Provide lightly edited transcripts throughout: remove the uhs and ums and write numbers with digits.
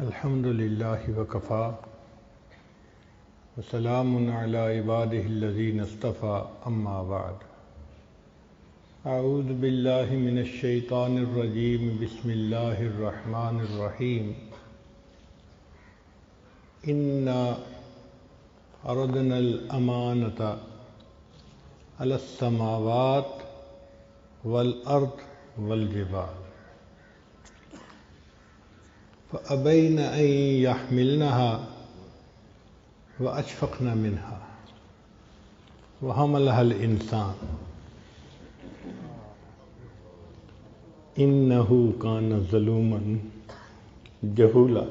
الحمد للہ وکفا وسلام علی عبادہ الذین اصطفى اما بعد اعوذ باللہ من الشیطان الرجیم بسم اللہ الرحمن الرحیم انا عرضنا الامانۃ علی السماوات والارض والجبال فأبين أن يحملنها وأشفقن منها وحملها الإنسان إنه كان ظلوما جهولا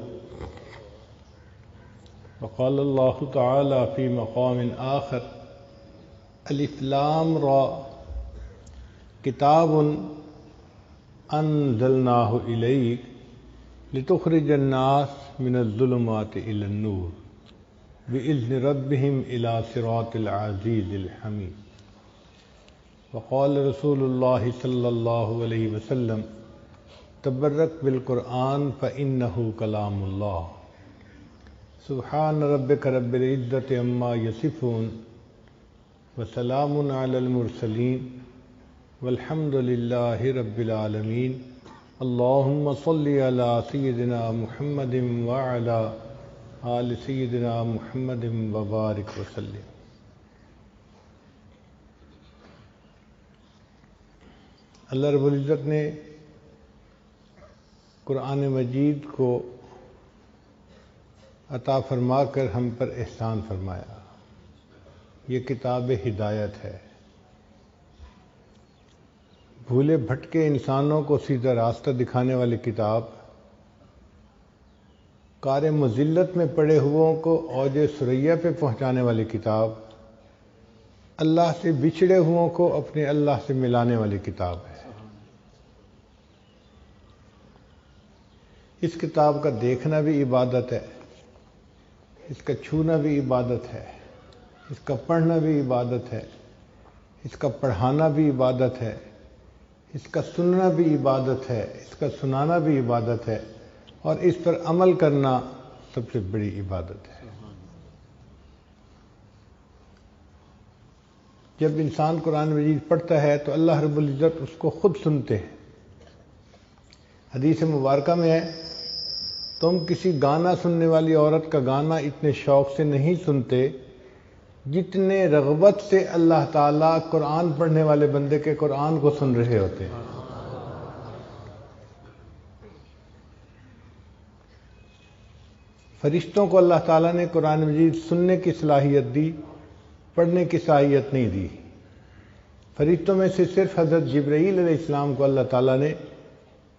وقال الله تعالى في مقام آخر ألف لام را كتاب أنزلناه إليك لتخرج الناس من الظلمات إلى النور بإذن ربهم إلى صراط العزيز الحميد وقال رسول الله صلى الله عليه وسلم تبرك بالقرآن فإنه كلام الله سبحان ربك رب العزة عما يصفون وسلام على المرسلين والحمد لله رب العالمين اللهم صل على سيدنا محمد وعلى آل سيدنا محمد وبارك وسلم۔ اللہ رب العزت نے قرآن مجید کو عطا فرما کر ہم پر احسان فرمایا۔ یہ کتاب ہدایت ہے، بھولے بھٹکے انسانوں کو سیدھا راستہ دکھانے والی کتاب، کار مذلت میں پڑے ہوئوں کو اوج ثریا پہ پہنچانے والی کتاب، اللہ سے بچھڑے ہوئوں کو اپنے اللہ سے ملانے والی کتاب ہے۔ اس کتاب کا دیکھنا بھی عبادت ہے، اس کا چھونا بھی عبادت ہے، اس کا پڑھنا بھی عبادت ہے، اس کا پڑھانا بھی عبادت ہے، اس کا سننا بھی عبادت ہے، اس کا سنانا بھی عبادت ہے، اور اس پر عمل کرنا سب سے بڑی عبادت ہے۔ جب انسان قرآن مجید پڑھتا ہے تو اللہ رب العزت اس کو خود سنتے ہیں۔ حدیث مبارکہ میں ہے، تم کسی گانا سننے والی عورت کا گانا اتنے شوق سے نہیں سنتے جتنے رغبت سے اللہ تعالیٰ قرآن پڑھنے والے بندے کے قرآن کو سن رہے ہوتے ہیں۔ فرشتوں کو اللہ تعالیٰ نے قرآن مجید سننے کی صلاحیت دی، پڑھنے کی صلاحیت نہیں دی۔ فرشتوں میں سے صرف حضرت جبرائیل علیہ السلام کو اللہ تعالیٰ نے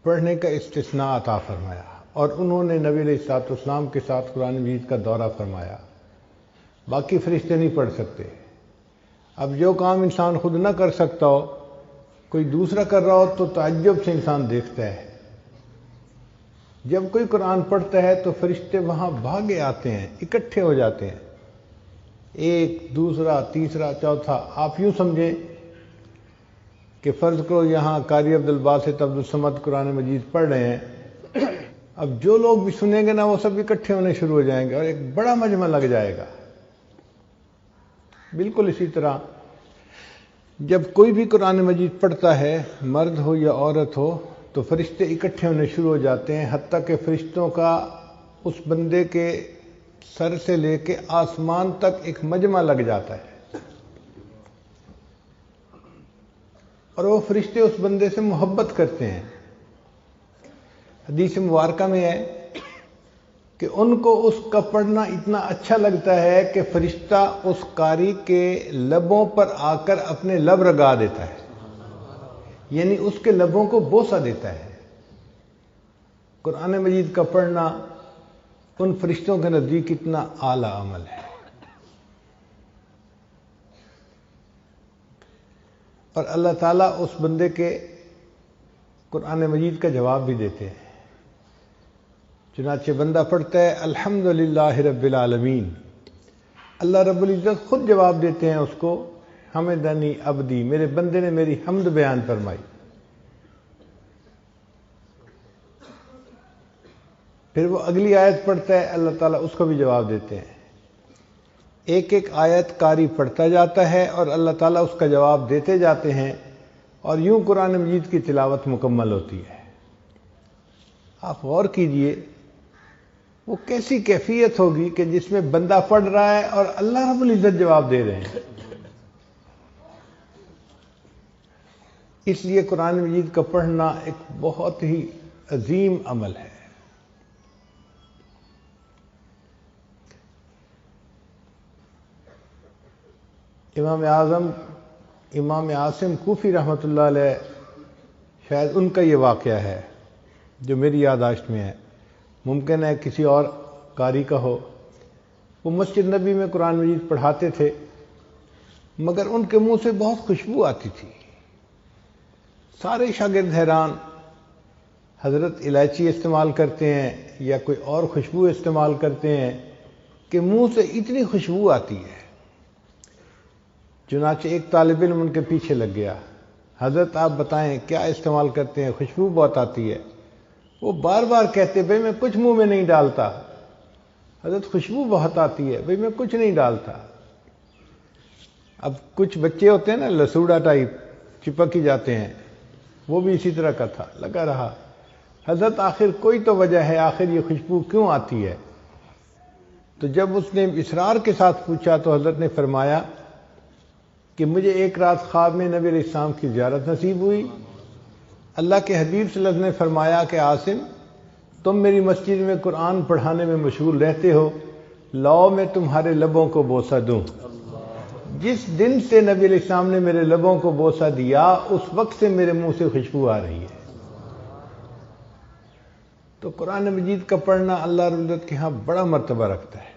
پڑھنے کا استثناء عطا فرمایا، اور انہوں نے نبی علیہ السلام کے ساتھ قرآن مجید کا دورہ فرمایا۔ باقی فرشتے نہیں پڑھ سکتے۔ اب جو کام انسان خود نہ کر سکتا ہو، کوئی دوسرا کر رہا ہو تو تعجب سے انسان دیکھتا ہے۔ جب کوئی قرآن پڑھتا ہے تو فرشتے وہاں بھاگے آتے ہیں، اکٹھے ہو جاتے ہیں، ایک دوسرا تیسرا چوتھا۔ آپ یوں سمجھیں کہ فرض کرو یہاں قاری عبدالباسط عبدالصمد قرآن مجید پڑھ رہے ہیں، اب جو لوگ بھی سنیں گے نا وہ سب اکٹھے ہونے شروع ہو جائیں گے اور ایک بڑا مجمع لگ جائے گا۔ بالکل اسی طرح جب کوئی بھی قرآن مجید پڑھتا ہے، مرد ہو یا عورت ہو، تو فرشتے اکٹھے ہونے شروع ہو جاتے ہیں، حتیٰ کہ فرشتوں کا اس بندے کے سر سے لے کے آسمان تک ایک مجمع لگ جاتا ہے، اور وہ فرشتے اس بندے سے محبت کرتے ہیں۔ حدیث مبارکہ میں ہے کہ ان کو اس کا پڑھنا اتنا اچھا لگتا ہے کہ فرشتہ اس قاری کے لبوں پر آ کر اپنے لب رگا دیتا ہے، یعنی اس کے لبوں کو بوسہ دیتا ہے۔ قرآن مجید کا پڑھنا ان فرشتوں کے نزدیک اتنا اعلیٰ عمل ہے۔ اور اللہ تعالیٰ اس بندے کے قرآن مجید کا جواب بھی دیتے ہیں۔ چنانچہ بندہ پڑھتا ہے الحمدللہ رب العالمین، اللہ رب العزت خود جواب دیتے ہیں اس کو، حمدنی عبدی، میرے بندے نے میری حمد بیان فرمائی۔ پھر وہ اگلی آیت پڑھتا ہے، اللہ تعالیٰ اس کو بھی جواب دیتے ہیں۔ ایک ایک آیت قاری پڑھتا جاتا ہے اور اللہ تعالیٰ اس کا جواب دیتے جاتے ہیں، اور یوں قرآن مجید کی تلاوت مکمل ہوتی ہے۔ آپ غور کیجئے وہ کیسی کیفیت ہوگی کہ جس میں بندہ پڑھ رہا ہے اور اللہ رب العزت جواب دے رہے ہیں۔ اس لیے قرآن مجید کا پڑھنا ایک بہت ہی عظیم عمل ہے۔ امام اعظم امام عاصم کوفی رحمۃ اللہ علیہ، شاید ان کا یہ واقعہ ہے جو میری یادداشت میں ہے، ممکن ہے کسی اور قاری کا ہو۔ وہ مسجد نبی میں قرآن مجید پڑھاتے تھے، مگر ان کے منہ سے بہت خوشبو آتی تھی۔ سارے شاگرد حیران، حضرت الائچی استعمال کرتے ہیں یا کوئی اور خوشبو استعمال کرتے ہیں کہ منہ سے اتنی خوشبو آتی ہے۔ چنانچہ ایک طالب علم ان کے پیچھے لگ گیا، حضرت آپ بتائیں کیا استعمال کرتے ہیں، خوشبو بہت آتی ہے۔ وہ بار بار کہتے بھئی میں کچھ منہ میں نہیں ڈالتا، حضرت خوشبو بہت آتی ہے، بھئی میں کچھ نہیں ڈالتا۔ اب کچھ بچے ہوتے ہیں نا لسوڑا ٹائپ، چپک ہی جاتے ہیں، وہ بھی اسی طرح کا تھا، لگا رہا، حضرت آخر کوئی تو وجہ ہے، آخر یہ خوشبو کیوں آتی ہے؟ تو جب اس نے اصرار کے ساتھ پوچھا تو حضرت نے فرمایا کہ مجھے ایک رات خواب میں نبی علیہ السلام کی زیارت نصیب ہوئی۔ اللہ کے حبیب صلی اللہ علیہ وسلم نے فرمایا کہ عاصم، تم میری مسجد میں قرآن پڑھانے میں مشغول رہتے ہو، لاؤ میں تمہارے لبوں کو بوسہ دوں۔ جس دن سے نبی علیہ السلام نے میرے لبوں کو بوسہ دیا، اس وقت سے میرے منہ سے خوشبو آ رہی ہے۔ تو قرآن مجید کا پڑھنا اللہ رب العزت کے ہاں بڑا مرتبہ رکھتا ہے۔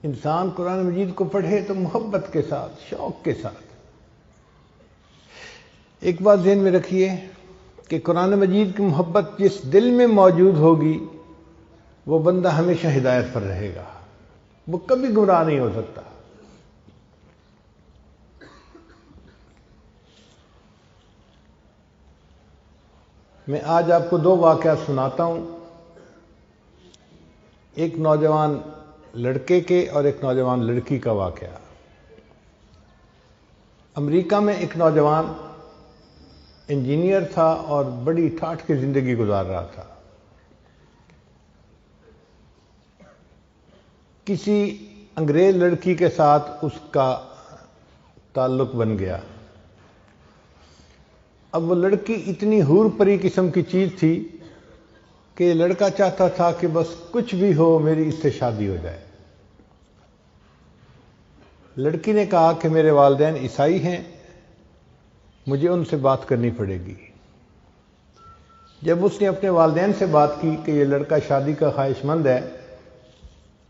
انسان قرآن مجید کو پڑھے تو محبت کے ساتھ، شوق کے ساتھ۔ ایک بات ذہن میں رکھیے کہ قرآن مجید کی محبت جس دل میں موجود ہوگی وہ بندہ ہمیشہ ہدایت پر رہے گا، وہ کبھی گمراہ نہیں ہو سکتا۔ میں آج آپ کو دو واقعات سناتا ہوں، ایک نوجوان لڑکے کے اور ایک نوجوان لڑکی کا واقعہ۔ امریکہ میں ایک نوجوان انجینئر تھا اور بڑی ٹھاٹھ کی زندگی گزار رہا تھا۔ کسی انگریز لڑکی کے ساتھ اس کا تعلق بن گیا۔ اب وہ لڑکی اتنی حور پری قسم کی چیز تھی کہ یہ لڑکا چاہتا تھا کہ بس کچھ بھی ہو میری اس سے شادی ہو جائے۔ لڑکی نے کہا کہ میرے والدین عیسائی ہیں، مجھے ان سے بات کرنی پڑے گی۔ جب اس نے اپنے والدین سے بات کی کہ یہ لڑکا شادی کا خواہش مند ہے،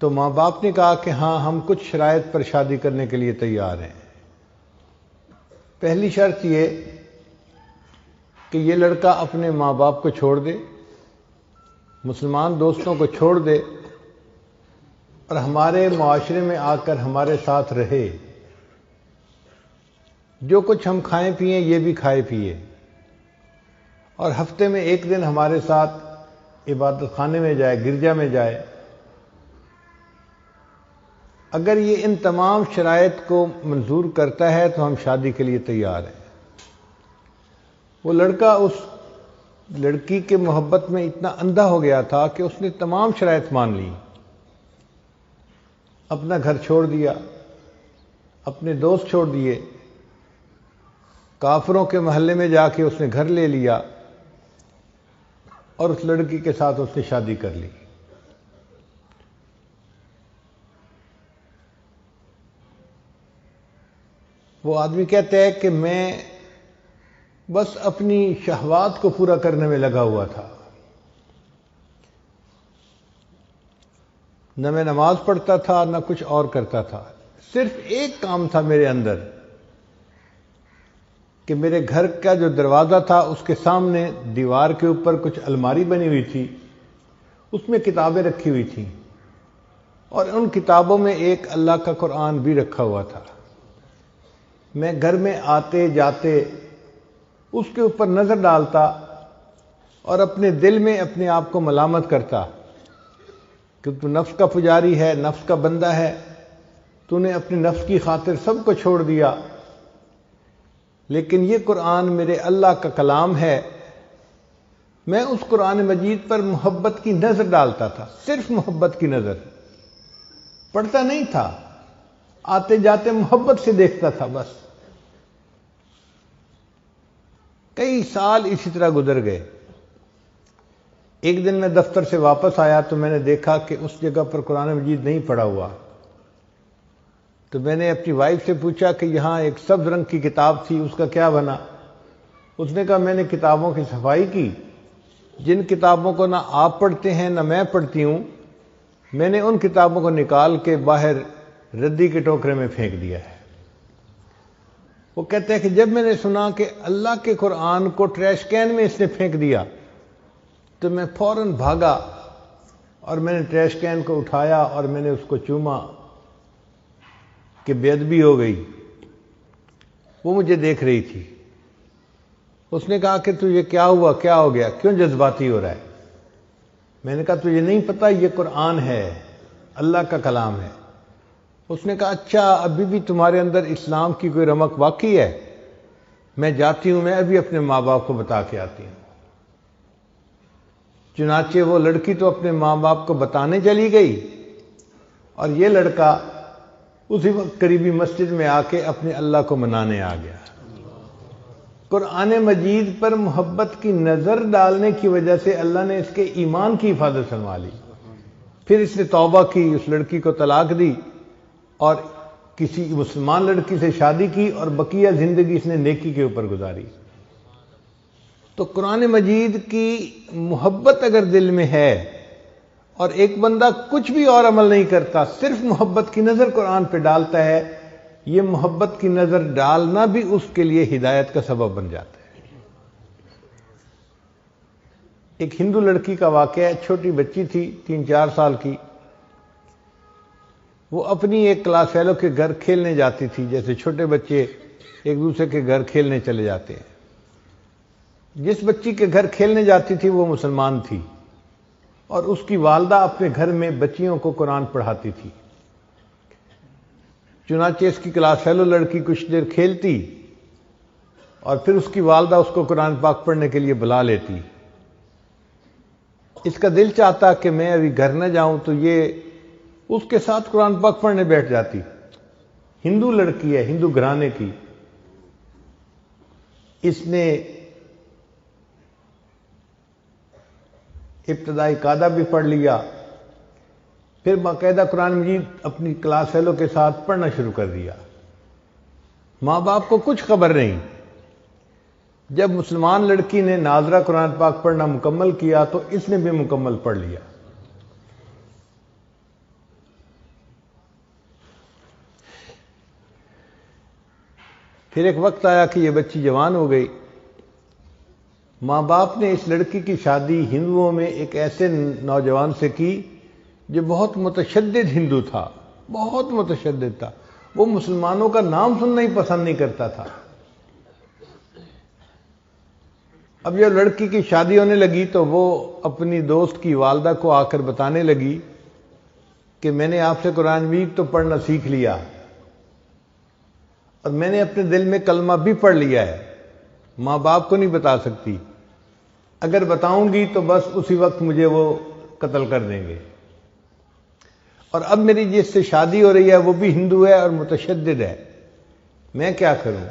تو ماں باپ نے کہا کہ ہاں ہم کچھ شرائط پر شادی کرنے کے لیے تیار ہیں۔ پہلی شرط یہ کہ یہ لڑکا اپنے ماں باپ کو چھوڑ دے، مسلمان دوستوں کو چھوڑ دے اور ہمارے معاشرے میں آ کر ہمارے ساتھ رہے، جو کچھ ہم کھائیں پئیں یہ بھی کھائے پیے، اور ہفتے میں ایک دن ہمارے ساتھ عبادت خانے میں جائے، گرجا میں جائے۔ اگر یہ ان تمام شرائط کو منظور کرتا ہے تو ہم شادی کے لیے تیار ہیں۔ وہ لڑکا اس لڑکی کے محبت میں اتنا اندھا ہو گیا تھا کہ اس نے تمام شرائط مان لی، اپنا گھر چھوڑ دیا، اپنے دوست چھوڑ دیے، کافروں کے محلے میں جا کے اس نے گھر لے لیا اور اس لڑکی کے ساتھ اس نے شادی کر لی۔ وہ آدمی کہتا ہے کہ میں بس اپنی شہوات کو پورا کرنے میں لگا ہوا تھا، نہ میں نماز پڑھتا تھا نہ کچھ اور کرتا تھا، صرف ایک کام تھا میرے اندر کہ میرے گھر کا جو دروازہ تھا اس کے سامنے دیوار کے اوپر کچھ الماری بنی ہوئی تھی، اس میں کتابیں رکھی ہوئی تھیں، اور ان کتابوں میں ایک اللہ کا قرآن بھی رکھا ہوا تھا۔ میں گھر میں آتے جاتے اس کے اوپر نظر ڈالتا اور اپنے دل میں اپنے آپ کو ملامت کرتا کہ تو نفس کا پجاری ہے، نفس کا بندہ ہے، تو نے اپنے نفس کی خاطر سب کو چھوڑ دیا۔ لیکن یہ قرآن میرے اللہ کا کلام ہے، میں اس قرآن مجید پر محبت کی نظر ڈالتا تھا، صرف محبت کی نظر، پڑھتا نہیں تھا، آتے جاتے محبت سے دیکھتا تھا بس۔ کئی سال اسی طرح گزر گئے۔ ایک دن میں دفتر سے واپس آیا تو میں نے دیکھا کہ اس جگہ پر قرآن مجید نہیں پڑھا ہوا۔ تو میں نے اپنی وائف سے پوچھا کہ یہاں ایک سبز رنگ کی کتاب تھی، اس کا کیا بنا؟ اس نے کہا میں نے کتابوں کی صفائی کی، جن کتابوں کو نہ آپ پڑھتے ہیں نہ میں پڑھتی ہوں، میں نے ان کتابوں کو نکال کے باہر ردی کے ٹوکرے میں پھینک دیا ہے۔ وہ کہتے ہیں کہ جب میں نے سنا کہ اللہ کے قرآن کو ٹریش کین میں اس نے پھینک دیا تو میں فوراً بھاگا اور میں نے ٹریش کین کو اٹھایا اور میں نے اس کو چوما کہ بے ادبی ہو گئی۔ وہ مجھے دیکھ رہی تھی۔ اس نے کہا کہ تجھے کیا ہوا، کیا ہو گیا، کیوں جذباتی ہو رہا ہے؟ میں نے کہا تجھے نہیں پتا یہ قرآن ہے، اللہ کا کلام ہے۔ اس نے کہا اچھا ابھی بھی تمہارے اندر اسلام کی کوئی رمق باقی ہے؟ میں جاتی ہوں، میں ابھی اپنے ماں باپ کو بتا کے آتی ہوں۔ چنانچہ وہ لڑکی تو اپنے ماں باپ کو بتانے چلی گئی اور یہ لڑکا اسی وقت قریبی مسجد میں آ کے اپنے اللہ کو منانے آ گیا۔ قرآن مجید پر محبت کی نظر ڈالنے کی وجہ سے اللہ نے اس کے ایمان کی حفاظت فرما لی۔ پھر اس نے توبہ کی، اس لڑکی کو طلاق دی اور کسی مسلمان لڑکی سے شادی کی اور بقیہ زندگی اس نے نیکی کے اوپر گزاری۔ تو قرآن مجید کی محبت اگر دل میں ہے اور ایک بندہ کچھ بھی اور عمل نہیں کرتا، صرف محبت کی نظر قرآن پہ ڈالتا ہے، یہ محبت کی نظر ڈالنا بھی اس کے لیے ہدایت کا سبب بن جاتا ہے۔ ایک ہندو لڑکی کا واقعہ ہے، چھوٹی بچی تھی 3-4 سال کی، وہ اپنی ایک کلاس فیلو کے گھر کھیلنے جاتی تھی، جیسے چھوٹے بچے ایک دوسرے کے گھر کھیلنے چلے جاتے ہیں۔ جس بچی کے گھر کھیلنے جاتی تھی وہ مسلمان تھی اور اس کی والدہ اپنے گھر میں بچیوں کو قرآن پڑھاتی تھی۔ چنانچہ اس کی کلاس فیلو لڑکی کچھ دیر کھیلتی اور پھر اس کی والدہ اس کو قرآن پاک پڑھنے کے لیے بلا لیتی۔ اس کا دل چاہتا کہ میں ابھی گھر نہ جاؤں تو یہ اس کے ساتھ قرآن پاک پڑھنے بیٹھ جاتی۔ ہندو لڑکی ہے، ہندو گھرانے کی۔ اس نے ابتدائی قاعدہ بھی پڑھ لیا، پھر باقاعدہ قرآن مجید اپنی کلاس فیلو کے ساتھ پڑھنا شروع کر دیا۔ ماں باپ کو کچھ خبر نہیں۔ جب مسلمان لڑکی نے ناظرہ قرآن پاک پڑھنا مکمل کیا تو اس نے بھی مکمل پڑھ لیا۔ پھر ایک وقت آیا کہ یہ بچی جوان ہو گئی۔ ماں باپ نے اس لڑکی کی شادی ہندوؤں میں ایک ایسے نوجوان سے کی جو بہت متشدد ہندو تھا، بہت متشدد تھا، وہ مسلمانوں کا نام سننا ہی پسند نہیں کرتا تھا۔ اب جب لڑکی کی شادی ہونے لگی تو وہ اپنی دوست کی والدہ کو آ کر بتانے لگی کہ میں نے آپ سے قرآن مجید تو پڑھنا سیکھ لیا اور میں نے اپنے دل میں کلمہ بھی پڑھ لیا ہے، ماں باپ کو نہیں بتا سکتی، اگر بتاؤں گی تو بس اسی وقت مجھے وہ قتل کر دیں گے، اور اب میری جس سے شادی ہو رہی ہے وہ بھی ہندو ہے اور متشدد ہے، میں کیا کروں؟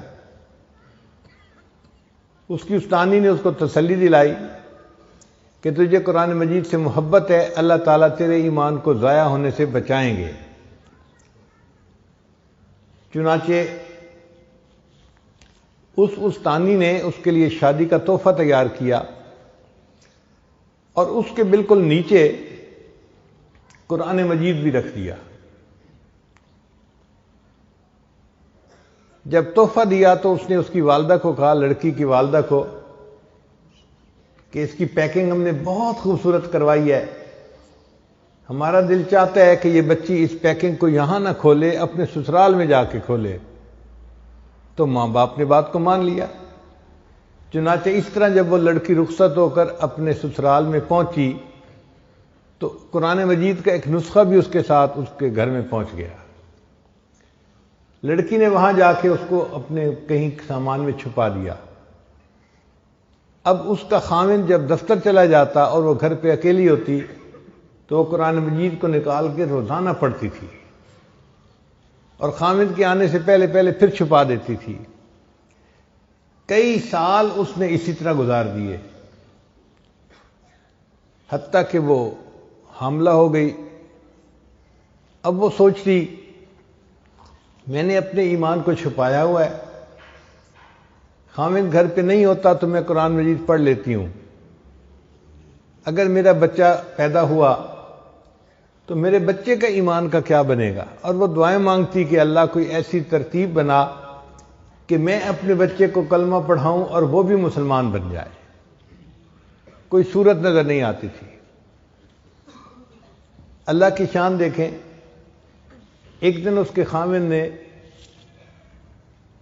اس کی استانی نے اس کو تسلی دلائی کہ تجھے قرآن مجید سے محبت ہے، اللہ تعالیٰ تیرے ایمان کو ضائع ہونے سے بچائیں گے۔ چنانچہ اس استانی نے اس کے لیے شادی کا تحفہ تیار کیا اور اس کے بالکل نیچے قرآن مجید بھی رکھ دیا۔ جب تحفہ دیا تو اس نے اس کی والدہ کو کہا، لڑکی کی والدہ کو، کہ اس کی پیکنگ ہم نے بہت خوبصورت کروائی ہے، ہمارا دل چاہتا ہے کہ یہ بچی اس پیکنگ کو یہاں نہ کھولے، اپنے سسرال میں جا کے کھولے۔ تو ماں باپ نے بات کو مان لیا۔ چنانچہ اس طرح جب وہ لڑکی رخصت ہو کر اپنے سسرال میں پہنچی تو قرآن مجید کا ایک نسخہ بھی اس کے ساتھ اس کے گھر میں پہنچ گیا۔ لڑکی نے وہاں جا کے اس کو اپنے کہیں سامان میں چھپا دیا۔ اب اس کا خاوند جب دفتر چلا جاتا اور وہ گھر پہ اکیلی ہوتی تو وہ قرآن مجید کو نکال کے روزانہ پڑھتی تھی اور خاوند کے آنے سے پہلے پھر چھپا دیتی تھی۔ کئی سال اس نے اسی طرح گزار دیے، حتیٰ کہ وہ حاملہ ہو گئی۔ اب وہ سوچتی میں نے اپنے ایمان کو چھپایا ہوا ہے، خاوند گھر پہ نہیں ہوتا تو میں قرآن مجید پڑھ لیتی ہوں، اگر میرا بچہ پیدا ہوا تو میرے بچے کا ایمان کا کیا بنے گا؟ اور وہ دعائیں مانگتی کہ اللہ کوئی ایسی ترتیب بنا کہ میں اپنے بچے کو کلمہ پڑھاؤں اور وہ بھی مسلمان بن جائے۔ کوئی صورت نظر نہیں آتی تھی۔ اللہ کی شان دیکھیں، ایک دن اس کے خاوند نے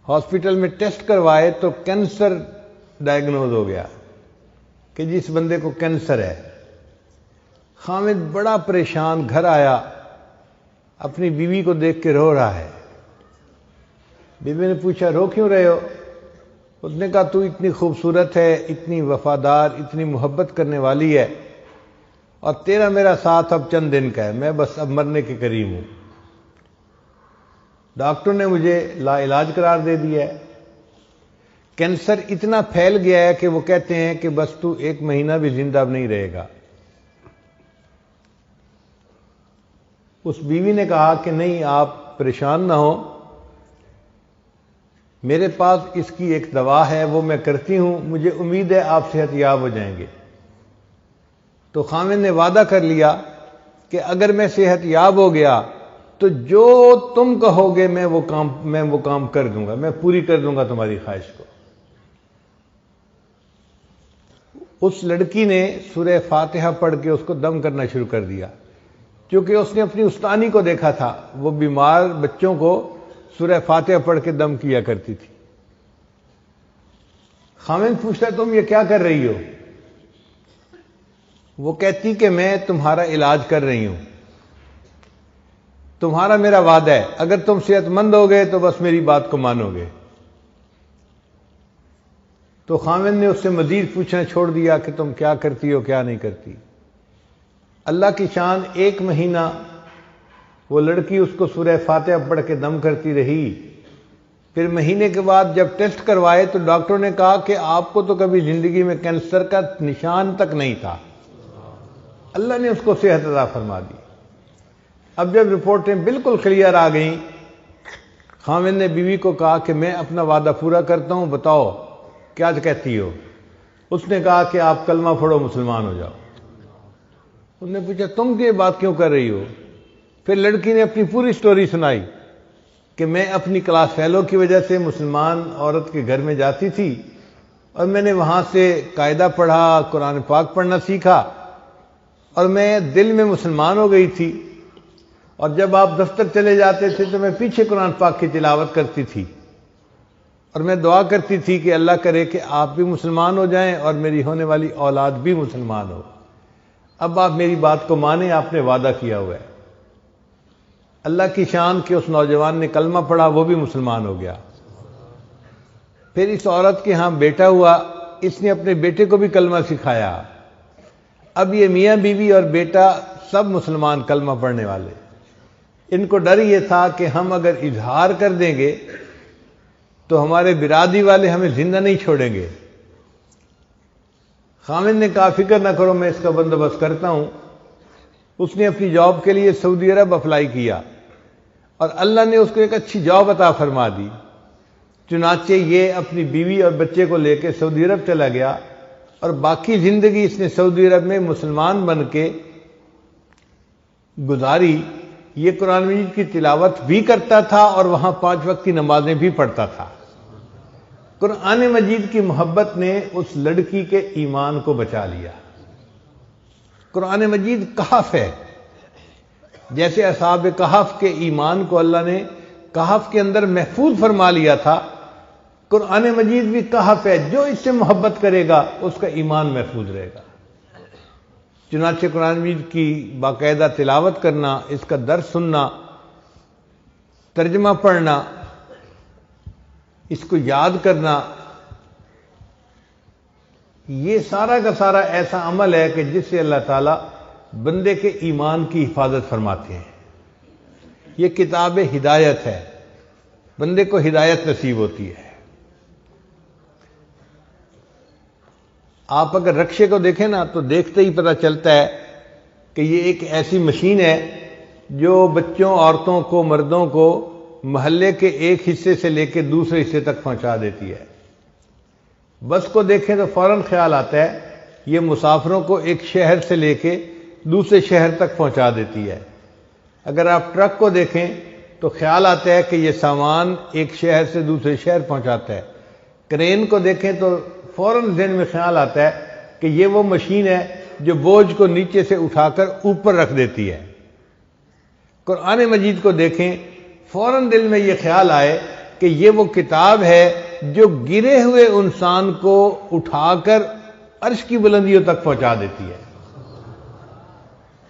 ہاسپٹل میں ٹیسٹ کروائے تو کینسر ڈائگنوز ہو گیا کہ جس بندے کو کینسر ہے۔ خاوند بڑا پریشان گھر آیا، اپنی بیوی کو دیکھ کے رو رہا ہے۔ بیوی نے پوچھا رو کیوں رہے ہو؟ اس نے کہا تو اتنی خوبصورت ہے، اتنی وفادار، اتنی محبت کرنے والی ہے، اور تیرا میرا ساتھ اب چند دن کا ہے، میں بس اب مرنے کے قریب ہوں۔ ڈاکٹر نے مجھے لا علاج قرار دے دیا ہے، کینسر اتنا پھیل گیا ہے کہ وہ کہتے ہیں کہ بس تو 1 مہینہ بھی زندہ نہیں رہے گا۔ اس بیوی نے کہا کہ نہیں، آپ پریشان نہ ہو، میرے پاس اس کی ایک دوا ہے، وہ میں کرتی ہوں، مجھے امید ہے آپ صحت یاب ہو جائیں گے۔ تو خاوند نے وعدہ کر لیا کہ اگر میں صحت یاب ہو گیا تو جو تم کہو گے میں وہ کام کر دوں گا، میں پوری کر دوں گا تمہاری خواہش کو۔ اس لڑکی نے سورہ فاتحہ پڑھ کے اس کو دم کرنا شروع کر دیا، کیونکہ اس نے اپنی استانی کو دیکھا تھا، وہ بیمار بچوں کو سورہ فاتحہ پڑھ کے دم کیا کرتی تھی۔ خاوند پوچھتا تم یہ کیا کر رہی ہو؟ وہ کہتی کہ میں تمہارا علاج کر رہی ہوں، تمہارا میرا وعدہ ہے، اگر تم صحت مند ہو گئے تو بس میری بات کو مانو گے۔ تو خاوند نے اس سے مزید پوچھنا چھوڑ دیا کہ تم کیا کرتی ہو کیا نہیں کرتی۔ اللہ کی شان، 1 مہینہ وہ لڑکی اس کو سورہ فاتحہ پڑھ کے دم کرتی رہی۔ پھر مہینے کے بعد جب ٹیسٹ کروائے تو ڈاکٹر نے کہا کہ آپ کو تو کبھی زندگی میں کینسر کا نشان تک نہیں تھا، اللہ نے اس کو صحت عطا فرما دی۔ اب جب رپورٹیں بالکل کلیئر آ گئیں، خاوند نے بیوی کو کہا کہ میں اپنا وعدہ پورا کرتا ہوں، بتاؤ کیا کہتی ہو؟ اس نے کہا کہ آپ کلمہ پڑھو، مسلمان ہو جاؤ۔ اس نے پوچھا تم یہ بات کیوں کر رہی ہو؟ پھر لڑکی نے اپنی پوری سٹوری سنائی کہ میں اپنی کلاس فیلو کی وجہ سے مسلمان عورت کے گھر میں جاتی تھی اور میں نے وہاں سے قاعدہ پڑھا، قرآن پاک پڑھنا سیکھا اور میں دل میں مسلمان ہو گئی تھی، اور جب آپ دفتر چلے جاتے تھے تو میں پیچھے قرآن پاک کی تلاوت کرتی تھی اور میں دعا کرتی تھی کہ اللہ کرے کہ آپ بھی مسلمان ہو جائیں اور میری ہونے والی اولاد بھی مسلمان ہو۔ اب آپ میری بات کو مانیں، آپ نے وعدہ کیا ہوا ہے۔ اللہ کی شان کہ اس نوجوان نے کلمہ پڑھا، وہ بھی مسلمان ہو گیا۔ پھر اس عورت کے ہاں بیٹا ہوا، اس نے اپنے بیٹے کو بھی کلمہ سکھایا۔ اب یہ میاں بیوی اور بیٹا سب مسلمان کلمہ پڑھنے والے۔ ان کو ڈر یہ تھا کہ ہم اگر اظہار کر دیں گے تو ہمارے برادری والے ہمیں زندہ نہیں چھوڑیں گے۔ خاوند نے کہا فکر نہ کرو، میں اس کا بندوبست کرتا ہوں۔ اس نے اپنی جاب کے لیے سعودی عرب اپلائی کیا اور اللہ نے اس کو ایک اچھی جاب عطا فرما دی۔ چنانچہ یہ اپنی بیوی اور بچے کو لے کے سعودی عرب چلا گیا اور باقی زندگی اس نے سعودی عرب میں مسلمان بن کے گزاری۔ یہ قرآن مجید کی تلاوت بھی کرتا تھا اور وہاں 5 وقت کی نمازیں بھی پڑھتا تھا۔ قرآن مجید کی محبت نے اس لڑکی کے ایمان کو بچا لیا۔ قرآن مجید کہف ہے، جیسے اصحاب کہف کے ایمان کو اللہ نے کہف کے اندر محفوظ فرما لیا تھا، قرآن مجید بھی کہف ہے، جو اس سے محبت کرے گا اس کا ایمان محفوظ رہے گا۔ چنانچہ قرآن مجید کی باقاعدہ تلاوت کرنا، اس کا درس سننا، ترجمہ پڑھنا، اس کو یاد کرنا، یہ سارا کا سارا ایسا عمل ہے کہ جس سے اللہ تعالیٰ بندے کے ایمان کی حفاظت فرماتے ہیں۔ یہ کتاب ہدایت ہے، بندے کو ہدایت نصیب ہوتی ہے۔ آپ اگر رکشے کو دیکھیں نا تو دیکھتے ہی پتہ چلتا ہے کہ یہ ایک ایسی مشین ہے جو بچوں، عورتوں کو، مردوں کو محلے کے ایک حصے سے لے کے دوسرے حصے تک پہنچا دیتی ہے۔ بس کو دیکھیں تو فوراً خیال آتا ہے یہ مسافروں کو ایک شہر سے لے کے دوسرے شہر تک پہنچا دیتی ہے۔ اگر آپ ٹرک کو دیکھیں تو خیال آتا ہے کہ یہ سامان ایک شہر سے دوسرے شہر پہنچاتا ہے۔ کرین کو دیکھیں تو فوراً ذہن میں خیال آتا ہے کہ یہ وہ مشین ہے جو بوجھ کو نیچے سے اٹھا کر اوپر رکھ دیتی ہے۔ قرآن مجید کو دیکھیں، فوراً دل میں یہ خیال آئے کہ یہ وہ کتاب ہے جو گرے ہوئے انسان کو اٹھا کر عرش کی بلندیوں تک پہنچا دیتی ہے۔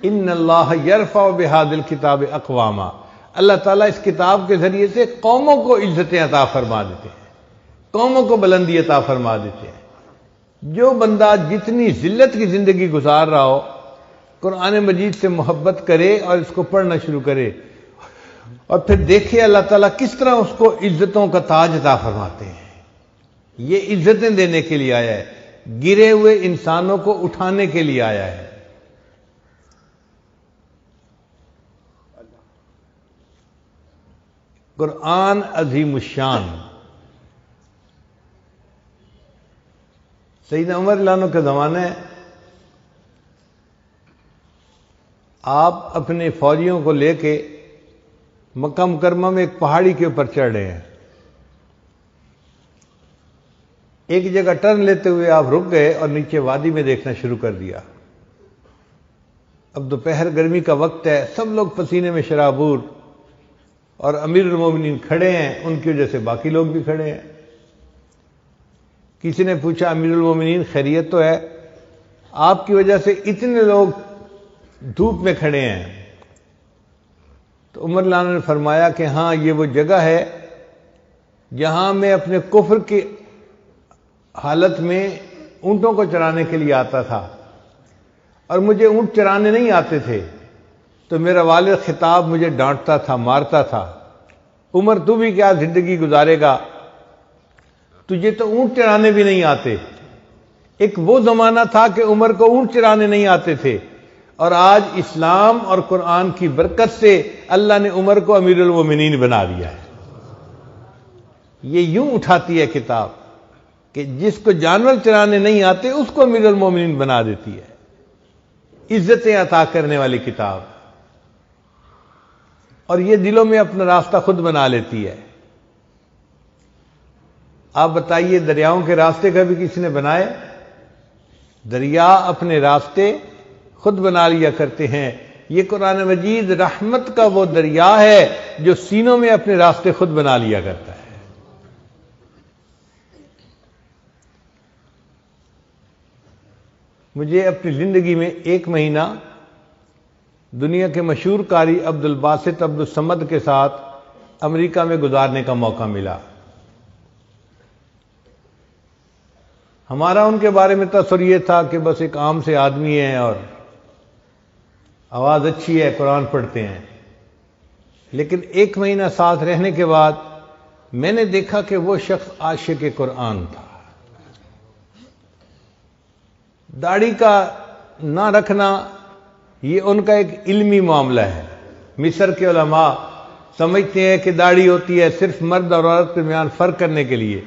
ان اللہ یرفع بہذا الکتاب اقواما، اللہ تعالیٰ اس کتاب کے ذریعے سے قوموں کو عزتیں عطا فرما دیتے ہیں، قوموں کو بلندی عطا فرما دیتے ہیں۔ جو بندہ جتنی ذلت کی زندگی گزار رہا ہو، قرآن مجید سے محبت کرے اور اس کو پڑھنا شروع کرے اور پھر دیکھے اللہ تعالیٰ کس طرح اس کو عزتوں کا تاج عطا فرماتے ہیں۔ یہ عزتیں دینے کے لیے آیا ہے، گرے ہوئے انسانوں کو اٹھانے کے لیے آیا ہے۔ قرآن عظیم الشان۔ سیدنا عمر رضی اللہ عنہ کا زمانہ ہے، آپ اپنے فوجیوں کو لے کے مکہ مکرمہ میں ایک پہاڑی کے اوپر چڑھ رہے ہیں۔ ایک جگہ ٹرن لیتے ہوئے آپ رک گئے اور نیچے وادی میں دیکھنا شروع کر دیا۔ اب دوپہر گرمی کا وقت ہے، سب لوگ پسینے میں شرابور، اور امیر المومنین کھڑے ہیں، ان کی وجہ سے باقی لوگ بھی کھڑے ہیں۔ کسی نے پوچھا امیر المومنین خیریت تو ہے؟ آپ کی وجہ سے اتنے لوگ دھوپ میں کھڑے ہیں۔ تو عمر رضی اللہ عنہ نے فرمایا کہ ہاں، یہ وہ جگہ ہے جہاں میں اپنے کفر کی حالت میں اونٹوں کو چرانے کے لیے آتا تھا، اور مجھے اونٹ چرانے نہیں آتے تھے تو میرا والد خطاب مجھے ڈانٹتا تھا، مارتا تھا، عمر تو بھی کیا زندگی گزارے گا، تجھے تو اونٹ چرانے بھی نہیں آتے۔ ایک وہ زمانہ تھا کہ عمر کو اونٹ چرانے نہیں آتے تھے، اور آج اسلام اور قرآن کی برکت سے اللہ نے عمر کو امیر المومنین بنا دیا ہے۔ یہ یوں اٹھاتی ہے کتاب کہ جس کو جانور چرانے نہیں آتے اس کو امیر المومنین بنا دیتی ہے، عزتیں عطا کرنے والی کتاب، اور یہ دلوں میں اپنا راستہ خود بنا لیتی ہے۔ آپ بتائیے، دریاؤں کے راستے کبھی کسی نے بنائے؟ دریا اپنے راستے خود بنا لیا کرتے ہیں۔ یہ قرآن مجید رحمت کا وہ دریا ہے جو سینوں میں اپنے راستے خود بنا لیا کرتا ہے۔ مجھے اپنی زندگی میں ایک مہینہ دنیا کے مشہور قاری عبد الباسط عبد الصمد کے ساتھ امریکہ میں گزارنے کا موقع ملا۔ ہمارا ان کے بارے میں تصور یہ تھا کہ بس ایک عام سے آدمی ہے اور آواز اچھی ہے، قرآن پڑھتے ہیں، لیکن ایک مہینہ ساتھ رہنے کے بعد میں نے دیکھا کہ وہ شخص عاشق قرآن تھا۔ داڑھی کا نہ رکھنا یہ ان کا ایک علمی معاملہ ہے۔ مصر کے علماء سمجھتے ہیں کہ داڑھی ہوتی ہے صرف مرد اور عورت کے درمیان فرق کرنے کے لیے،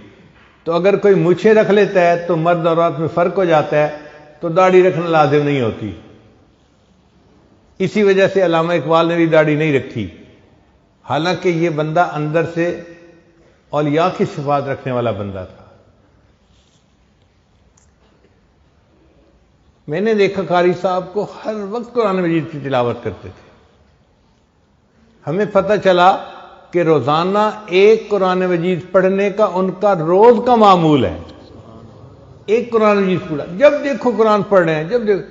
تو اگر کوئی مونچھیں رکھ لیتا ہے تو مرد اور عورت میں فرق ہو جاتا ہے، تو داڑھی رکھنا لازم نہیں ہوتی۔ اسی وجہ سے علامہ اقبال نے بھی داڑھی نہیں رکھی، حالانکہ یہ بندہ اندر سے اولیاء کی صفات رکھنے والا بندہ تھا۔ میں نے دیکھا قاری صاحب کو ہر وقت قرآن مجید کی تلاوت کرتے تھے۔ ہمیں پتہ چلا کہ روزانہ ایک قرآن مجید پڑھنے کا ان کا روز کا معمول ہے. ایک قرآن مجید پڑھا، جب دیکھو قرآن پڑھ رہے ہیں، جب دیکھو.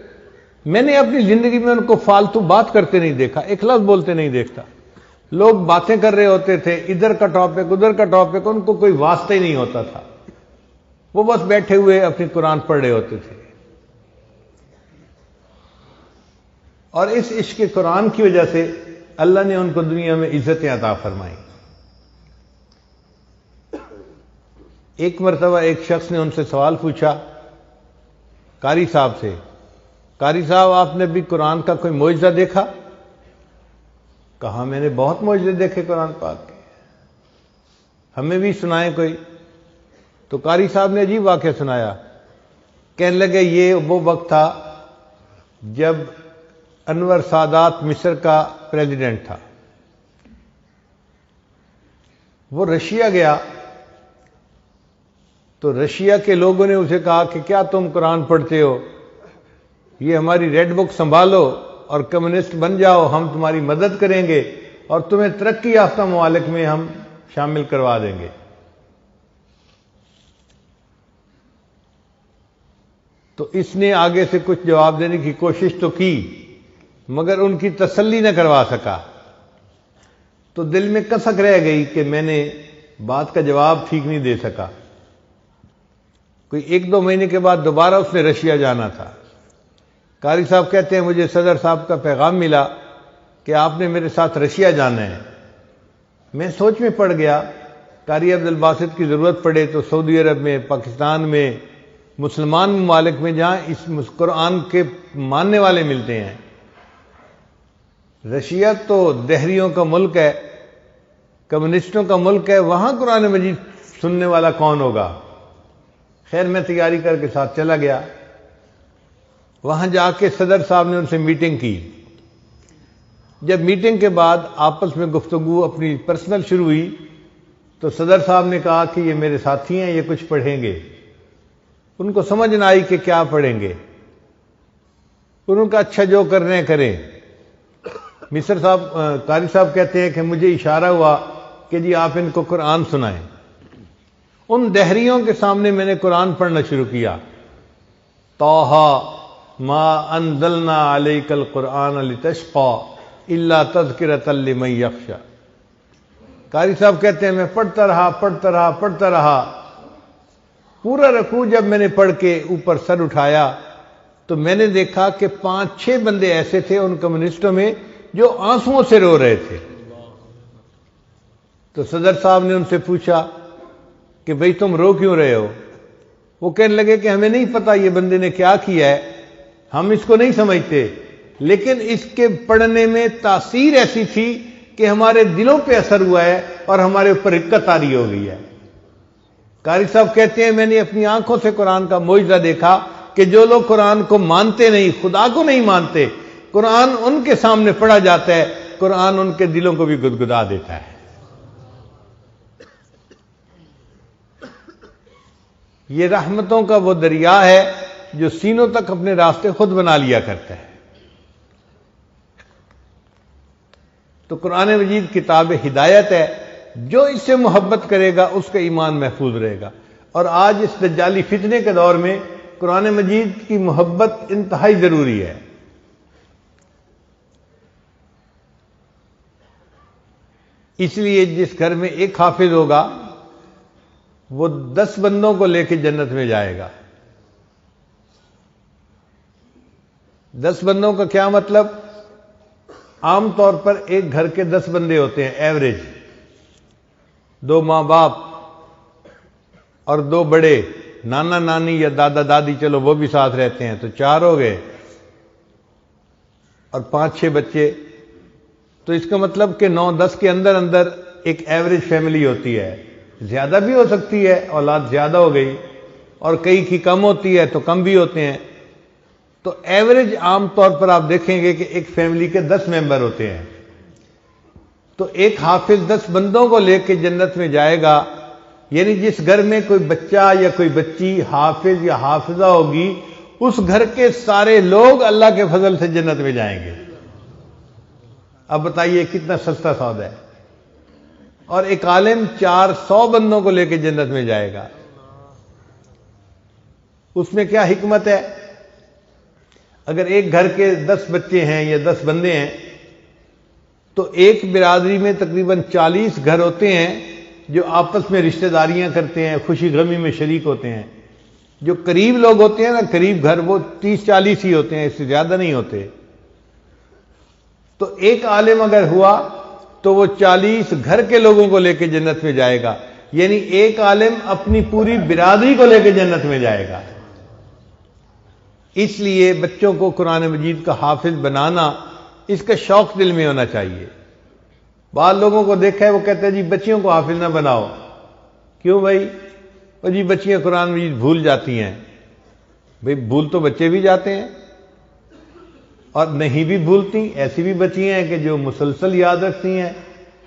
میں نے اپنی زندگی میں ان کو فالتو بات کرتے نہیں دیکھا، ایک لفظ بولتے نہیں دیکھتا. لوگ باتیں کر رہے ہوتے تھے، ادھر کا ٹاپک ادھر کا ٹاپک، ان کو کوئی واسطہ ہی نہیں ہوتا تھا. وہ بس بیٹھے ہوئے اپنی قرآن پڑھ رہے ہوتے تھے. اور اس عشق قرآن کی وجہ سے اللہ نے ان کو دنیا میں عزتیں عطا فرمائی. ایک مرتبہ ایک شخص نے ان سے سوال پوچھا قاری صاحب سے، قاری صاحب آپ نے بھی قرآن کا کوئی معجزہ دیکھا؟ کہا میں نے بہت معجزے دیکھے قرآن پاک کے، ہمیں بھی سنائیں کوئی. تو قاری صاحب نے عجیب واقعہ سنایا. کہنے لگے یہ وہ وقت تھا جب انور سادات مصر کا پریزیڈنٹ تھا. وہ رشیا گیا تو رشیا کے لوگوں نے اسے کہا کہ کیا تم قرآن پڑھتے ہو؟ یہ ہماری ریڈ بک سنبھالو اور کمیونسٹ بن جاؤ، ہم تمہاری مدد کریں گے اور تمہیں ترقی یافتہ ممالک میں ہم شامل کروا دیں گے. تو اس نے آگے سے کچھ جواب دینے کی کوشش تو کی مگر ان کی تسلی نہ کروا سکا. تو دل میں کسک رہ گئی کہ میں نے بات کا جواب ٹھیک نہیں دے سکا. کوئی 1-2 مہینے کے بعد دوبارہ اس نے رشیا جانا تھا. قاری صاحب کہتے ہیں مجھے صدر صاحب کا پیغام ملا کہ آپ نے میرے ساتھ رشیا جانا ہے. میں سوچ میں پڑ گیا، قاری عبد الباسط کی ضرورت پڑے تو سعودی عرب میں، پاکستان میں، مسلمان ممالک میں جہاں اس قرآن کے ماننے والے ملتے ہیں. رشیا تو دہریوں کا ملک ہے، کمیونسٹوں کا ملک ہے، وہاں قرآن مجید سننے والا کون ہوگا؟ خیر میں تیاری کر کے ساتھ چلا گیا. وہاں جا کے صدر صاحب نے ان سے میٹنگ کی. جب میٹنگ کے بعد آپس میں گفتگو اپنی پرسنل شروع ہوئی تو صدر صاحب نے کہا کہ یہ میرے ساتھی ہیں، یہ کچھ پڑھیں گے. ان کو سمجھ نہ آئی کہ کیا پڑھیں گے. انہوں کا اچھا جو کرنے ہیں کریں. مصر صاحب قاری صاحب کہتے ہیں کہ مجھے اشارہ ہوا کہ جی آپ ان کو قرآن سنائیں. ان دہریوں کے سامنے میں نے قرآن پڑھنا شروع کیا. طٰہٰ ما انزلنا علیک القرآن لتشقیٰ الا تذکرۃ لمن یخشیٰ. قاری صاحب کہتے ہیں میں پڑھتا رہا. پورا رکوع جب میں نے پڑھ کے اوپر سر اٹھایا تو میں نے دیکھا کہ 5-6 بندے ایسے تھے ان کمیونسٹوں میں جو آنسوؤں سے رو رہے تھے. تو صدر صاحب نے ان سے پوچھا کہ بھئی تم رو کیوں رہے ہو؟ وہ کہنے لگے کہ ہمیں نہیں پتا یہ بندے نے کیا کیا ہے، ہم اس کو نہیں سمجھتے، لیکن اس کے پڑھنے میں تاثیر ایسی تھی کہ ہمارے دلوں پہ اثر ہوا ہے اور ہمارے اوپر رقت طاری ہو گئی ہے. قاری صاحب کہتے ہیں میں نے اپنی آنکھوں سے قرآن کا معجزہ دیکھا کہ جو لوگ قرآن کو مانتے نہیں، خدا کو نہیں مانتے، قرآن ان کے سامنے پڑھا جاتا ہے، قرآن ان کے دلوں کو بھی گدگدا دیتا ہے. یہ رحمتوں کا وہ دریا ہے جو سینوں تک اپنے راستے خود بنا لیا کرتا ہے. تو قرآن مجید کتاب ہدایت ہے، جو اس سے محبت کرے گا اس کا ایمان محفوظ رہے گا. اور آج اس دجالی فتنے کے دور میں قرآن مجید کی محبت انتہائی ضروری ہے. اس لیے جس گھر میں ایک حافظ ہوگا وہ 10 بندوں کو لے کے جنت میں جائے گا. 10 بندوں کا کیا مطلب؟ عام طور پر ایک گھر کے 10 بندے ہوتے ہیں ایوریج. 2 ماں باپ اور 2 بڑے، نانا نانی یا دادا دادی، چلو وہ بھی ساتھ رہتے ہیں تو 4 ہو گئے، اور 5-6 بچے. تو اس کا مطلب کہ 9-10 کے اندر اندر ایک ایوریج فیملی ہوتی ہے. زیادہ بھی ہو سکتی ہے، اولاد زیادہ ہو گئی، اور کئی کی کم ہوتی ہے تو کم بھی ہوتے ہیں. تو ایوریج عام طور پر آپ دیکھیں گے کہ ایک فیملی کے 10 ممبر ہوتے ہیں. تو ایک حافظ 10 بندوں کو لے کے جنت میں جائے گا. یعنی جس گھر میں کوئی بچہ یا کوئی بچی حافظ یا حافظہ ہوگی، اس گھر کے سارے لوگ اللہ کے فضل سے جنت میں جائیں گے. اب بتائیے کتنا سستا سودا ہے. اور ایک عالم 400 بندوں کو لے کے جنت میں جائے گا. اس میں کیا حکمت ہے؟ اگر ایک گھر کے 10 بچے ہیں یا 10 بندے ہیں تو ایک برادری میں تقریباً 40 گھر ہوتے ہیں جو آپس میں رشتہ داریاں کرتے ہیں، خوشی غمی میں شریک ہوتے ہیں. جو قریب لوگ ہوتے ہیں نا، قریب گھر، وہ 30-40 ہی ہوتے ہیں، اس سے زیادہ نہیں ہوتے. تو ایک عالم اگر ہوا تو وہ 40 گھر کے لوگوں کو لے کے جنت میں جائے گا. یعنی ایک عالم اپنی پوری برادری کو لے کے جنت میں جائے گا. اس لیے بچوں کو قرآن مجید کا حافظ بنانا، اس کا شوق دل میں ہونا چاہیے. بعض لوگوں کو دیکھا ہے وہ کہتے ہیں جی بچیوں کو حافظ نہ بناؤ. کیوں بھائی؟ وہ جی بچیاں قرآن مجید بھول جاتی ہیں. بھئی بھول تو بچے بھی جاتے ہیں اور نہیں بھی بھولتی. ایسی بھی بچیاں ہیں کہ جو مسلسل یاد رکھتی ہیں.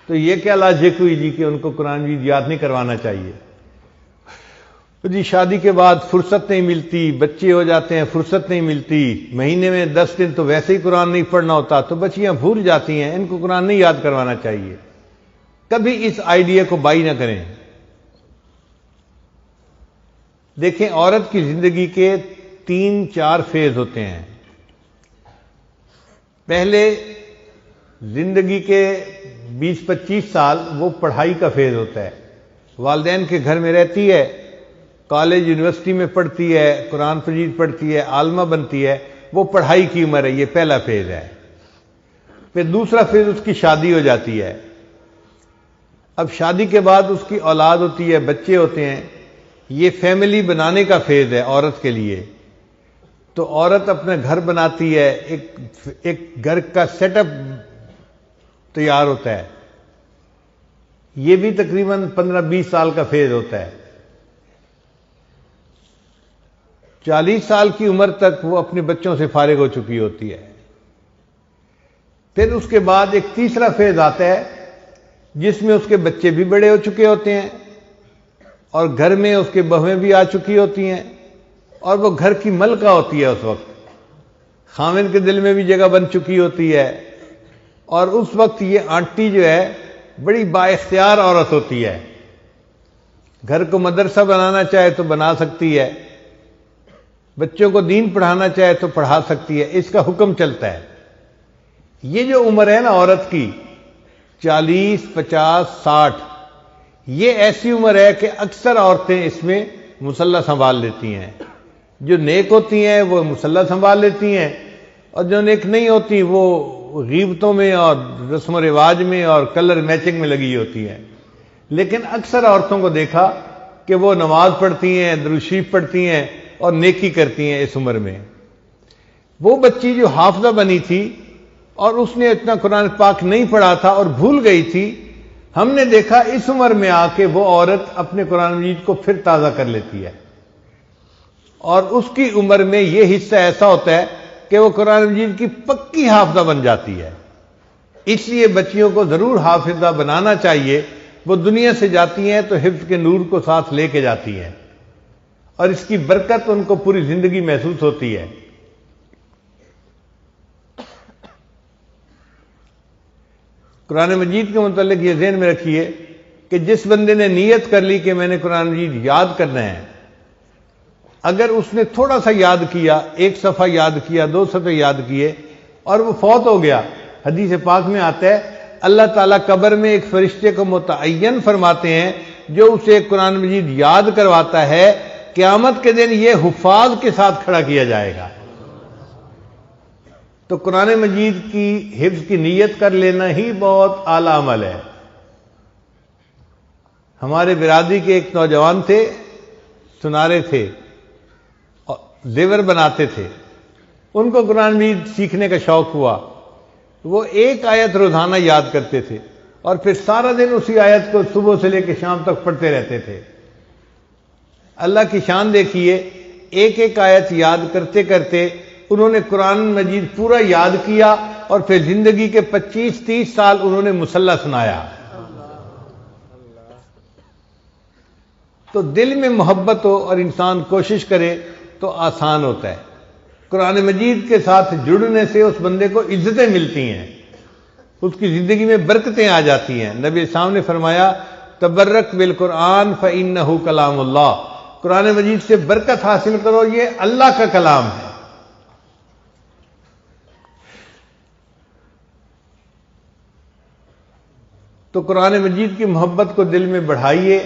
تو یہ کیا لاجک ہوئی جی کہ ان کو قرآن مجید یاد نہیں کروانا چاہیے؟ جی شادی کے بعد فرصت نہیں ملتی، بچے ہو جاتے ہیں، فرصت نہیں ملتی، مہینے میں 10 دن تو ویسے ہی قرآن نہیں پڑھنا ہوتا، تو بچیاں بھول جاتی ہیں، ان کو قرآن نہیں یاد کروانا چاہیے. کبھی اس آئیڈیا کو بائی نہ کریں. دیکھیں عورت کی زندگی کے 3-4 فیز ہوتے ہیں. پہلے زندگی کے 20-25 سال وہ پڑھائی کا فیز ہوتا ہے. والدین کے گھر میں رہتی ہے، کالج یونیورسٹی میں پڑھتی ہے، قرآن مجید پڑھتی ہے، عالمہ بنتی ہے. وہ پڑھائی کی عمر ہے، یہ پہلا فیز ہے. پھر دوسرا فیز اس کی شادی ہو جاتی ہے. اب شادی کے بعد اس کی اولاد ہوتی ہے، بچے ہوتے ہیں. یہ فیملی بنانے کا فیز ہے عورت کے لیے. تو عورت اپنا گھر بناتی ہے، ایک گھر کا سیٹ اپ تیار ہوتا ہے. یہ بھی تقریباً 15-20 سال کا فیز ہوتا ہے. 40 سال کی عمر تک وہ اپنے بچوں سے فارغ ہو چکی ہوتی ہے. پھر اس کے بعد ایک تیسرا فیز آتا ہے جس میں اس کے بچے بھی بڑے ہو چکے ہوتے ہیں اور گھر میں اس کے بہویں بھی آ چکی ہوتی ہیں اور وہ گھر کی ملکہ ہوتی ہے. اس وقت خاوند کے دل میں بھی جگہ بن چکی ہوتی ہے اور اس وقت یہ آنٹی جو ہے بڑی با اختیار عورت ہوتی ہے. گھر کو مدرسہ بنانا چاہے تو بنا سکتی ہے، بچوں کو دین پڑھانا چاہے تو پڑھا سکتی ہے. اس کا حکم چلتا ہے. یہ جو عمر ہے نا عورت کی 40, 50, 60، یہ ایسی عمر ہے کہ اکثر عورتیں اس میں مصلح سنبھال لیتی ہیں. جو نیک ہوتی ہیں وہ مصلح سنبھال لیتی ہیں اور جو نیک نہیں ہوتی وہ غیبتوں میں اور رسم و رواج میں اور کلر میچنگ میں لگی ہوتی ہیں. لیکن اکثر عورتوں کو دیکھا کہ وہ نماز پڑھتی ہیں، درود شریف پڑھتی ہیں اور نیکی کرتی ہیں اس عمر میں. وہ بچی جو حافظہ بنی تھی اور اس نے اتنا قرآن پاک نہیں پڑھا تھا اور بھول گئی تھی، ہم نے دیکھا اس عمر میں آ کے وہ عورت اپنے قرآن مجید کو پھر تازہ کر لیتی ہے اور اس کی عمر میں یہ حصہ ایسا ہوتا ہے کہ وہ قرآن مجید کی پکی حافظہ بن جاتی ہے. اس لیے بچیوں کو ضرور حافظہ بنانا چاہیے. وہ دنیا سے جاتی ہیں تو حفظ کے نور کو ساتھ لے کے جاتی ہیں اور اس کی برکت ان کو پوری زندگی محسوس ہوتی ہے. قرآن مجید کے متعلق یہ ذہن میں رکھیے کہ جس بندے نے نیت کر لی کہ میں نے قرآن مجید یاد کرنا ہے، اگر اس نے تھوڑا سا یاد کیا، 1 صفحہ یاد کیا، 2 صفحے یاد کیے اور وہ فوت ہو گیا، حدیث پاک میں آتا ہے اللہ تعالیٰ قبر میں ایک فرشتے کو متعین فرماتے ہیں جو اسے قرآن مجید یاد کرواتا ہے. قیامت کے دن یہ حفاظ کے ساتھ کھڑا کیا جائے گا. تو قرآن مجید کی حفظ کی نیت کر لینا ہی بہت اعلیٰ عمل ہے. ہمارے برادری کے ایک نوجوان تھے، سنارے تھے، زیور بناتے تھے. ان کو قرآن مجید سیکھنے کا شوق ہوا. وہ 1 آیت روزانہ یاد کرتے تھے اور پھر سارا دن اسی آیت کو صبح سے لے کے شام تک پڑھتے رہتے تھے. اللہ کی شان دیکھیے، 1 آیت یاد کرتے کرتے انہوں نے قرآن مجید پورا یاد کیا اور پھر زندگی کے 25-30 سال انہوں نے مصلح سنایا. تو دل میں محبت ہو اور انسان کوشش کرے تو آسان ہوتا ہے. قرآن مجید کے ساتھ جڑنے سے اس بندے کو عزتیں ملتی ہیں. اس کی زندگی میں برکتیں آ جاتی ہیں۔ نبی اسلام نے فرمایا تبرک بالقرآن فإنہ کلام اللہ، قرآن مجید سے برکت حاصل کرو، یہ اللہ کا کلام ہے۔ تو قرآن مجید کی محبت کو دل میں بڑھائیے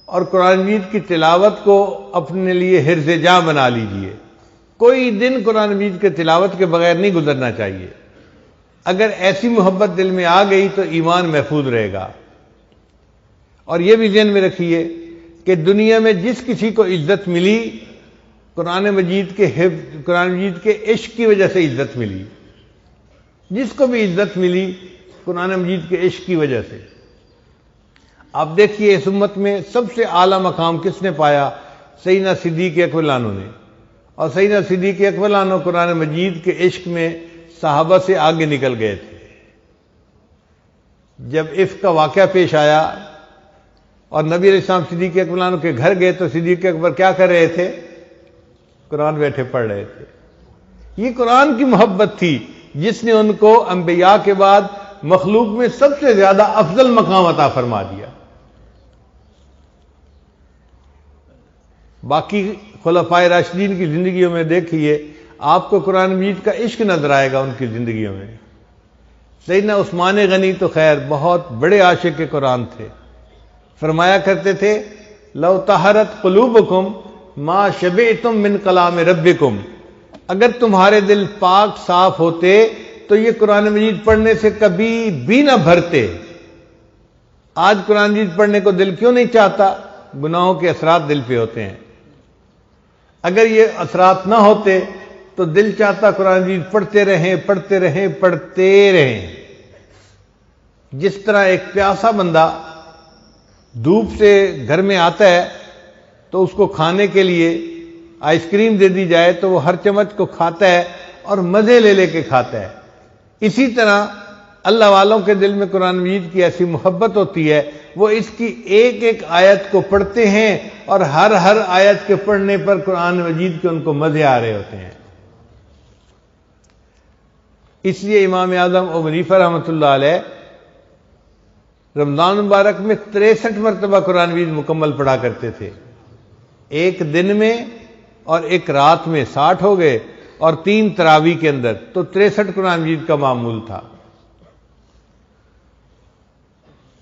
اور قرآن مجید کی تلاوت کو اپنے لیے حرز جاں بنا لیجئے۔ کوئی دن قرآن مجید کے تلاوت کے بغیر نہیں گزرنا چاہیے۔ اگر ایسی محبت دل میں آ گئی تو ایمان محفوظ رہے گا۔ اور یہ بھی ذہن میں رکھیے کہ دنیا میں جس کسی کو عزت ملی قرآن مجید کے عشق کی وجہ سے عزت ملی۔ جس کو بھی عزت ملی قرآن مجید کے عشق کی وجہ سے۔ آپ دیکھیے اس امت میں سب سے اعلیٰ مقام کس نے پایا؟ سیدنا صدیق اکبر عنہ نے۔ اور سیدنا صدیق اکبر عنہ قرآن مجید کے عشق میں صحابہ سے آگے نکل گئے تھے۔ جب عفق کا واقعہ پیش آیا اور نبی علیہ السلام صدیق اکبر عنہ کے گھر گئے تو صدیق اکبر کیا کر رہے تھے؟ قرآن بیٹھے پڑھ رہے تھے۔ یہ قرآن کی محبت تھی جس نے ان کو انبیاء کے بعد مخلوق میں سب سے زیادہ افضل مقام عطا فرما دیا۔ باقی خلفائے راشدین کی زندگیوں میں دیکھیے آپ کو قرآن مجید کا عشق نظر آئے گا ان کی زندگیوں میں۔ سیدنا عثمان غنی تو خیر بہت بڑے عاشق قرآن تھے، فرمایا کرتے تھے لو طہرت قلوبکم ما شبعتم من کلام ربکم، اگر تمہارے دل پاک صاف ہوتے تو یہ قرآن مجید پڑھنے سے کبھی بھی نہ بھرتے۔ آج قرآن مجید پڑھنے کو دل کیوں نہیں چاہتا؟ گناہوں کے اثرات دل پہ ہوتے ہیں۔ اگر یہ اثرات نہ ہوتے تو دل چاہتا قرآن مجید پڑھتے رہیں پڑھتے رہیں پڑھتے رہیں۔ جس طرح ایک پیاسا بندہ دھوپ سے گھر میں آتا ہے تو اس کو کھانے کے لیے آئس کریم دے دی جائے تو وہ ہر چمچ کو کھاتا ہے اور مزے لے لے کے کھاتا ہے، اسی طرح اللہ والوں کے دل میں قرآن مجید کی ایسی محبت ہوتی ہے، وہ اس کی ایک ایک آیت کو پڑھتے ہیں اور ہر آیت کے پڑھنے پر قرآن مجید کے ان کو مزے آ رہے ہوتے ہیں۔ اس لیے امام اعظم ابو حنیفہ رحمۃ اللہ علیہ رمضان مبارک میں 63 مرتبہ قرآن مجید مکمل پڑھا کرتے تھے، ایک دن میں اور ایک رات میں 60 ہو گئے اور 3 تراویح کے اندر تو 63 قرآن مجید کا معمول تھا۔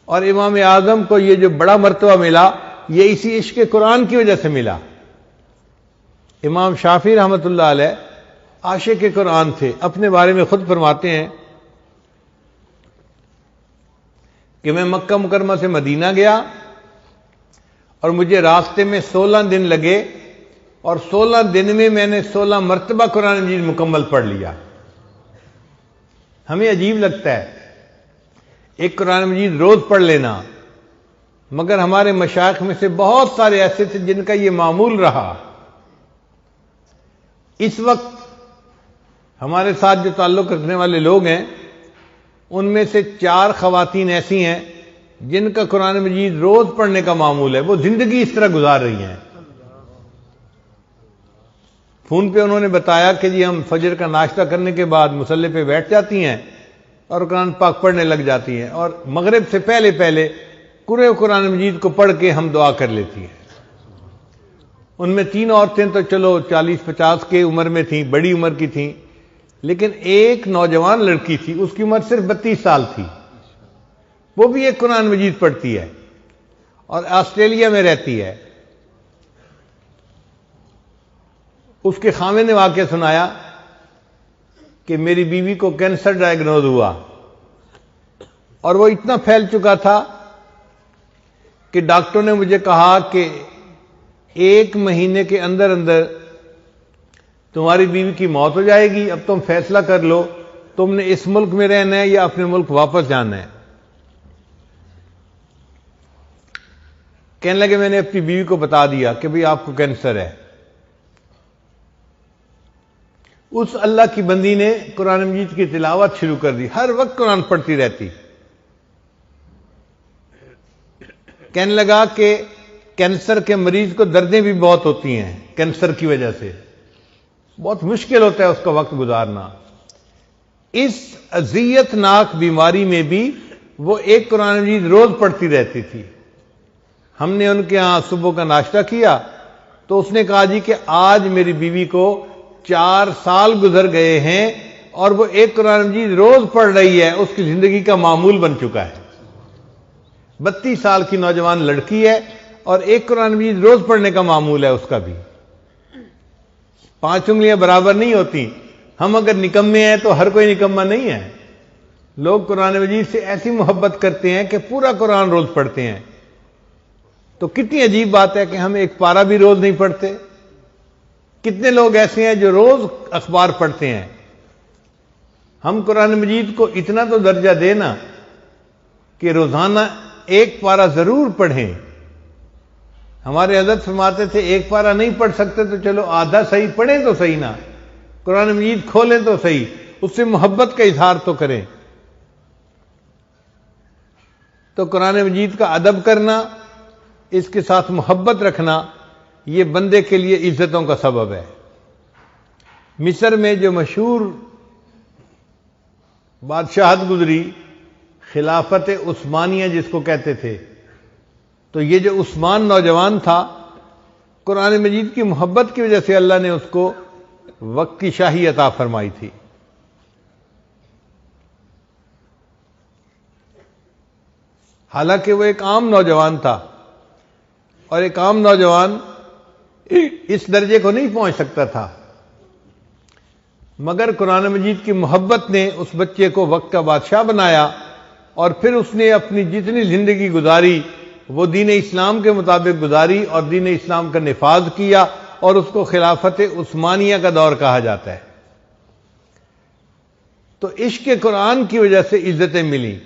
اور امام اعظم کو یہ جو بڑا مرتبہ ملا یہ اسی عشق قرآن کی وجہ سے ملا۔ امام شافعی رحمۃ اللہ علیہ عاشق قرآن تھے، اپنے بارے میں خود فرماتے ہیں کہ میں مکہ مکرمہ سے مدینہ گیا اور مجھے راستے میں 16 دن لگے اور 16 دن میں نے 16 مرتبہ قرآن مجید مکمل پڑھ لیا۔ ہمیں عجیب لگتا ہے ایک قرآن مجید روز پڑھ لینا، مگر ہمارے مشائخ میں سے بہت سارے ایسے تھے جن کا یہ معمول رہا۔ اس وقت ہمارے ساتھ جو تعلق رکھنے والے لوگ ہیں ان میں سے 4 خواتین ایسی ہیں جن کا قرآن مجید روز پڑھنے کا معمول ہے، وہ زندگی اس طرح گزار رہی ہیں۔ فون پہ انہوں نے بتایا کہ جی ہم فجر کا ناشتہ کرنے کے بعد مصلی پہ بیٹھ جاتی ہیں اور قرآن پاک پڑھنے لگ جاتی ہیں، اور مغرب سے پہلے قرآن مجید کو پڑھ کے ہم دعا کر لیتی ہیں۔ ان میں 3 عورتیں تو چلو 40-50 کے عمر میں تھیں، بڑی عمر کی تھیں، لیکن ایک نوجوان لڑکی تھی، اس کی عمر صرف 32 سال تھی، وہ بھی ایک قرآن مجید پڑھتی ہے اور آسٹریلیا میں رہتی ہے۔ اس کے خاوند نے واقعہ سنایا کہ میری بیوی کو کینسر ڈائیگنوز ہوا اور وہ اتنا پھیل چکا تھا کہ ڈاکٹر نے مجھے کہا کہ 1 مہینے کے اندر تمہاری بیوی کی موت ہو جائے گی، اب تم فیصلہ کر لو تم نے اس ملک میں رہنا ہے یا اپنے ملک واپس جانا ہے۔ کہنے لگے میں نے اپنی بیوی کو بتا دیا کہ بھئی آپ کو کینسر ہے۔ اس اللہ کی بندی نے قرآن مجید کی تلاوت شروع کر دی، ہر وقت قرآن پڑھتی رہتی۔ کہنے لگا کہ کینسر کے مریض کو دردیں بھی بہت ہوتی ہیں، کینسر کی وجہ سے بہت مشکل ہوتا ہے اس کا وقت گزارنا۔ اس اذیت ناک بیماری میں بھی وہ ایک قرآن مجید روز پڑھتی رہتی تھی. ہم نے ان کے ہاں صبح کا ناشتہ کیا تو اس نے کہا جی کہ آج میری بیوی کو 4 سال گزر گئے ہیں اور وہ ایک قرآن مجید روز پڑھ رہی ہے، اس کی زندگی کا معمول بن چکا ہے. 32 سال کی نوجوان لڑکی ہے اور ایک قرآن مجید روز پڑھنے کا معمول ہے اس کا بھی. 5 انگلیاں برابر نہیں ہوتی. ہم اگر نکمے ہیں تو ہر کوئی نکمہ نہیں ہے. لوگ قرآن مجید سے ایسی محبت کرتے ہیں کہ پورا قرآن روز پڑھتے ہیں. تو کتنی عجیب بات ہے کہ ہم ایک پارہ بھی روز نہیں پڑھتے. کتنے لوگ ایسے ہیں جو روز اخبار پڑھتے ہیں. ہم قرآن مجید کو اتنا تو درجہ دینا کہ روزانہ ایک پارہ ضرور پڑھیں. ہمارے حضرت فرماتے تھے ایک پارہ نہیں پڑھ سکتے تو چلو آدھا صحیح پڑھیں تو صحیح نہ، قرآن مجید کھولیں تو صحیح، اس سے محبت کا اظہار تو کریں. تو قرآن مجید کا ادب کرنا، اس کے ساتھ محبت رکھنا، یہ بندے کے لیے عزتوں کا سبب ہے. مصر میں جو مشہور بادشاہت گزری، خلافت عثمانیہ جس کو کہتے تھے، تو یہ جو عثمان نوجوان تھا، قرآن مجید کی محبت کی وجہ سے اللہ نے اس کو وقت کی شاہی عطا فرمائی تھی. حالانکہ وہ ایک عام نوجوان تھا اور ایک عام نوجوان اس درجے کو نہیں پہنچ سکتا تھا، مگر قرآن مجید کی محبت نے اس بچے کو وقت کا بادشاہ بنایا اور پھر اس نے اپنی جتنی زندگی گزاری وہ دین اسلام کے مطابق گزاری اور دین اسلام کا نفاذ کیا، اور اس کو خلافت عثمانیہ کا دور کہا جاتا ہے. تو عشق قرآن کی وجہ سے عزتیں ملی.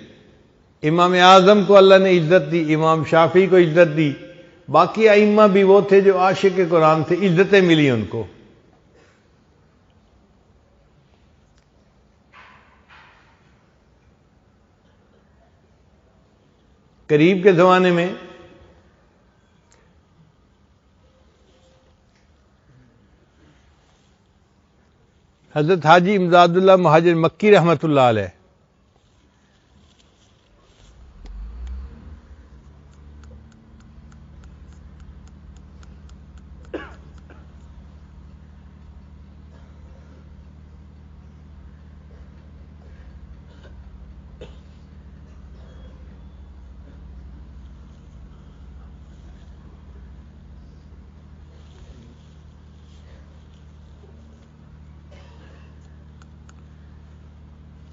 امام اعظم کو اللہ نے عزت دی، امام شافعی کو عزت دی، باقی ائمہ بھی وہ تھے جو عاشق قرآن تھے، عزتیں ملی ان کو. قریب کے زمانے میں حضرت حاجی امداد اللہ مہاجر مکی رحمۃ اللہ علیہ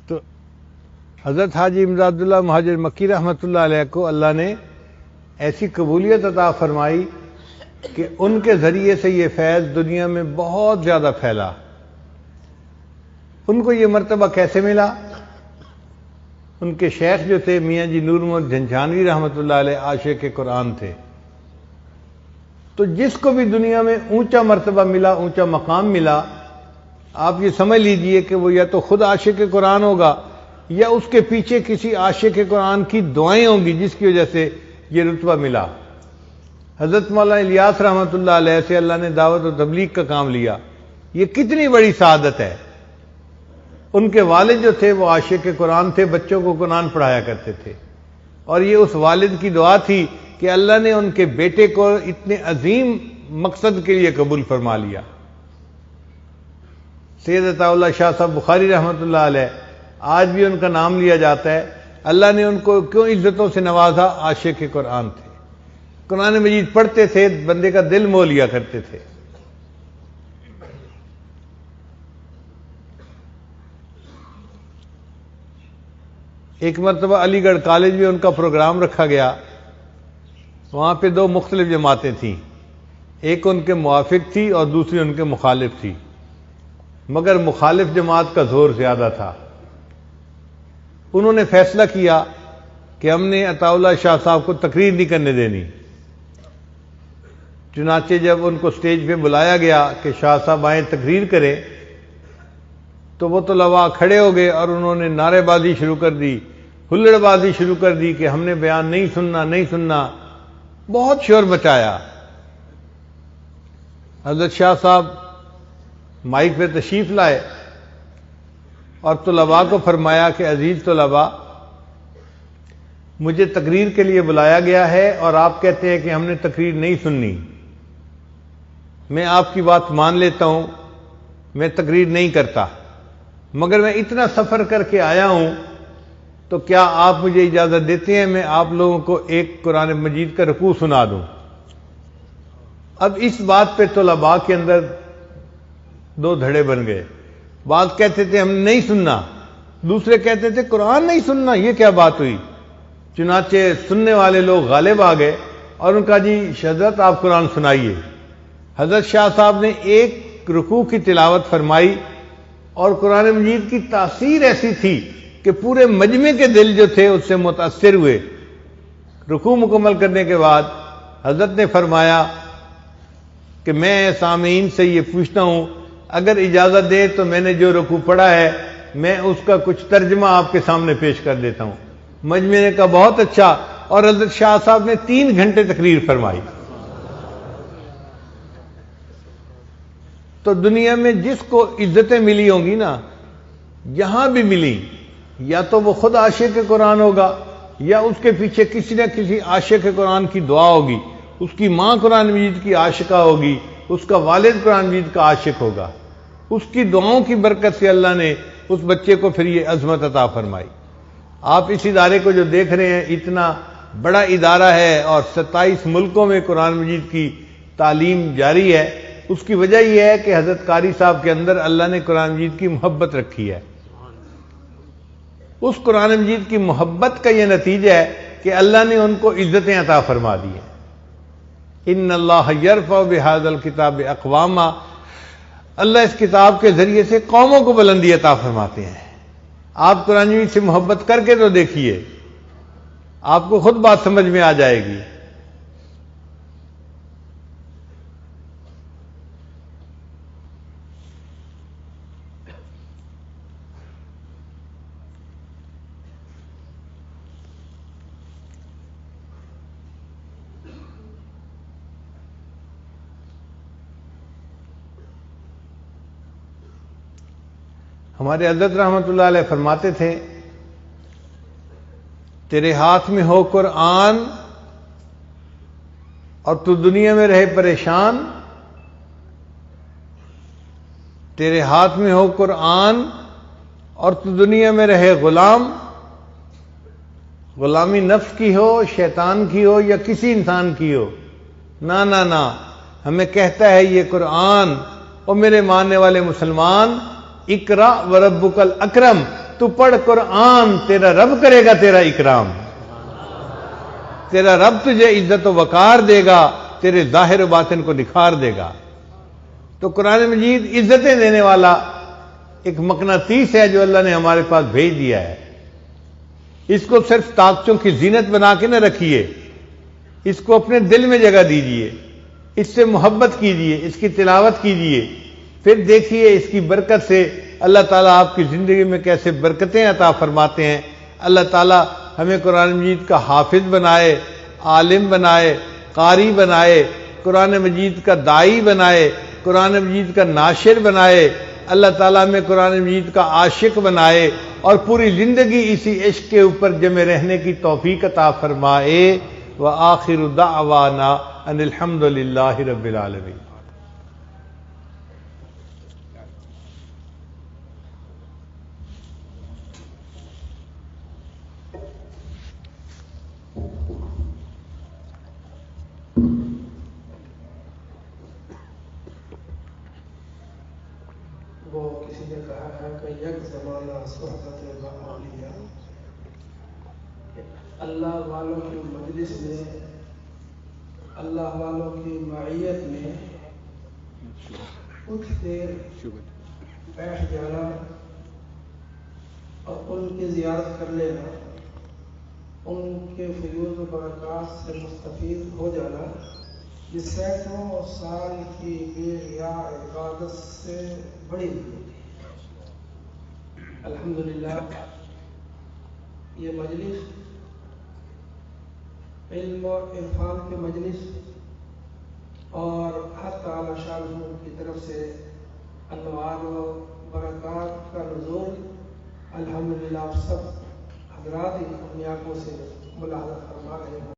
تو حضرت حاجی امداد اللہ مہاجر مکی رحمۃ اللہ علیہ کو اللہ نے ایسی قبولیت عطا فرمائی کہ ان کے ذریعے سے یہ فیض دنیا میں بہت زیادہ پھیلا. ان کو یہ مرتبہ کیسے ملا؟ ان کے شیخ جو تھے میاں جی نور محمد جھنجھانوی رحمۃ اللہ علیہ عاشق قرآن تھے. تو جس کو بھی دنیا میں اونچا مرتبہ ملا، اونچا مقام ملا، آپ یہ سمجھ لیجئے کہ وہ یا تو خود عاشق قرآن ہوگا یا اس کے پیچھے کسی عاشق قرآن کی دعائیں ہوں گی جس کی وجہ سے یہ رتبہ ملا. حضرت مولانا الیاس رحمۃ اللہ علیہ سے اللہ نے دعوت و تبلیغ کا کام لیا. یہ کتنی بڑی سعادت ہے. ان کے والد جو تھے وہ عاشق قرآن تھے، بچوں کو قرآن پڑھایا کرتے تھے، اور یہ اس والد کی دعا تھی کہ اللہ نے ان کے بیٹے کو اتنے عظیم مقصد کے لیے قبول فرما لیا. سید عطا اللہ شاہ صاحب بخاری رحمۃ اللہ علیہ، آج بھی ان کا نام لیا جاتا ہے. اللہ نے ان کو کیوں عزتوں سے نوازا؟ عاشق قرآن تھے، قرآن مجید پڑھتے تھے، بندے کا دل مو لیا کرتے تھے. ایک مرتبہ علی گڑھ کالج میں ان کا پروگرام رکھا گیا. وہاں پہ 2 مختلف جماعتیں تھیں، ایک ان کے موافق تھی اور دوسری ان کے مخالف تھی، مگر مخالف جماعت کا زور زیادہ تھا. انہوں نے فیصلہ کیا کہ ہم نے عطا اللہ شاہ صاحب کو تقریر نہیں کرنے دینی. چنانچہ جب ان کو سٹیج پہ بلایا گیا کہ شاہ صاحب آئیں تقریر کریں، تو وہ طلباء کھڑے ہو گئے اور انہوں نے نعرے بازی شروع کر دی، ہلڑ بازی شروع کر دی کہ ہم نے بیان نہیں سننا، نہیں سننا. بہت شور مچایا. حضرت شاہ صاحب مائک پہ تشریف لائے اور طلباء کو فرمایا کہ عزیز طلباء، مجھے تقریر کے لیے بلایا گیا ہے اور آپ کہتے ہیں کہ ہم نے تقریر نہیں سننی۔ میں آپ کی بات مان لیتا ہوں، میں تقریر نہیں کرتا، مگر میں اتنا سفر کر کے آیا ہوں، تو کیا آپ مجھے اجازت دیتے ہیں میں آپ لوگوں کو ایک قرآن مجید کا رکوع سنا دوں؟ اب اس بات پہ طلباء کے اندر دو دھڑے بن گئے۔ بعض کہتے تھے ہم نہیں سننا، دوسرے کہتے تھے قرآن نہیں سننا، یہ کیا بات ہوئی؟ چنانچہ سننے والے لوگ غالب آ گئے اور ان کا جی حضرت آپ قرآن سنائیے۔ حضرت شاہ صاحب نے ایک رکوع کی تلاوت فرمائی اور قرآن مجید کی تاثیر ایسی تھی کہ پورے مجمع کے دل جو تھے اس سے متاثر ہوئے۔ رکوع مکمل کرنے کے بعد حضرت نے فرمایا کہ میں سامعین سے یہ پوچھتا ہوں، اگر اجازت دے تو میں نے جو رکوع پڑھا ہے میں اس کا کچھ ترجمہ آپ کے سامنے پیش کر دیتا ہوں۔ مجمع نے کہا بہت اچھا، اور حضرت شاہ صاحب نے 3 گھنٹے تقریر فرمائی۔ تو دنیا میں جس کو عزتیں ملی ہوں گی نا، یہاں بھی ملی، یا تو وہ خود عاشق قرآن ہوگا یا اس کے پیچھے کسی نہ کسی عاشق قرآن کی دعا ہوگی، اس کی ماں قرآن مجید کی عاشقہ ہوگی، اس کا والد قرآن مجید کا عاشق ہوگا، اس کی دعاؤں کی برکت سے اللہ نے اس بچے کو پھر یہ عظمت عطا فرمائی۔ آپ اس ادارے کو جو دیکھ رہے ہیں، اتنا بڑا ادارہ ہے اور 27 ملکوں میں قرآن مجید کی تعلیم جاری ہے، اس کی وجہ یہ ہے کہ حضرت قاری صاحب کے اندر اللہ نے قرآن مجید کی محبت رکھی ہے۔ اس قرآن مجید کی محبت کا یہ نتیجہ ہے کہ اللہ نے ان کو عزتیں عطا فرما دی ہیں۔ ان اللہ یرفع بہذا الکتاب اقواما، اللہ اس کتاب کے ذریعے سے قوموں کو بلندی عطا فرماتے ہیں۔ آپ قرآن مجید سے محبت کر کے تو دیکھیے، آپ کو خود بات سمجھ میں آ جائے گی۔ ہمارے حضرت رحمۃ اللہ علیہ فرماتے تھے، تیرے ہاتھ میں ہو قرآن اور تو دنیا میں رہے پریشان، تیرے ہاتھ میں ہو قرآن اور تو دنیا میں رہے غلام، غلامی نفس کی ہو، شیطان کی ہو یا کسی انسان کی ہو، نہ نہ نہ، ہمیں کہتا ہے یہ قرآن، اور میرے ماننے والے مسلمان، اقرا وربک الاکرم، تو پڑھ قرآن، تیرا رب کرے گا تیرا اکرام، تیرا رب تجھے عزت و وقار دے گا، تیرے ظاہر و باطن کو نکھار دے گا۔ تو قرآن مجید عزتیں دینے والا ایک مقناطیس ہے جو اللہ نے ہمارے پاس بھیج دیا ہے۔ اس کو صرف طاقتوں کی زینت بنا کے نہ رکھیے، اس کو اپنے دل میں جگہ دیجیے، اس سے محبت کیجیے، اس کی تلاوت کیجیے، پھر دیکھیے اس کی برکت سے اللہ تعالیٰ آپ کی زندگی میں کیسے برکتیں عطا فرماتے ہیں۔ اللہ تعالیٰ ہمیں قرآن مجید کا حافظ بنائے، عالم بنائے، قاری بنائے، قرآن مجید کا داعی بنائے، قرآن مجید کا ناشر بنائے، اللہ تعالیٰ ہمیں قرآن مجید کا عاشق بنائے اور پوری زندگی اسی عشق کے اوپر جمے رہنے کی توفیق عطا فرمائے۔ وآخر دعوانا ان الحمد للہ رب العالمین۔ وہ کسی نے کہا ہے کہ یک زمانہ صحبت باولیاء، اللہ والوں کی مجلس میں، اللہ والوں کی معیت میں کچھ دیر بیٹھ جانا اور ان کی زیارت کر لینا، ان کے فیوز و برکات سے مستفید ہو جانا، یہ سینکڑوں سال کی بے ریا عبادت سے بڑی ہوتی ہے۔ الحمدللہ یہ مجلس علم و عرفان کے مجلس اور حق تعالی شان کی طرف سے انوار و برکات کا نزول الحمدللہ آپ سب حضرات ہی اپنی آنکھوں سے ملاحظہ فرما رہے ہیں